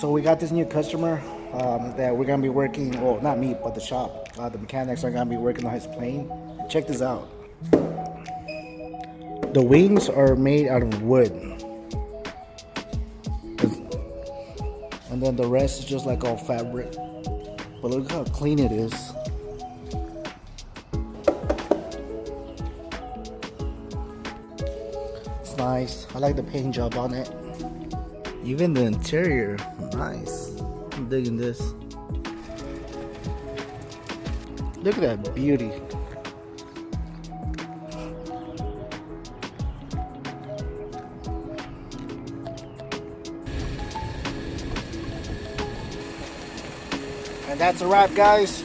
So we got this new customer that we're gonna be working. Well, not me, but the shop. The mechanics are gonna be working on his plane. Check this out. The wings are made out of wood, and then the rest is just like all fabric. But look how clean it is. It's nice. I like the paint job on it. Even the interior, nice. I'm digging this. Look at that beauty. And that's a wrap, guys.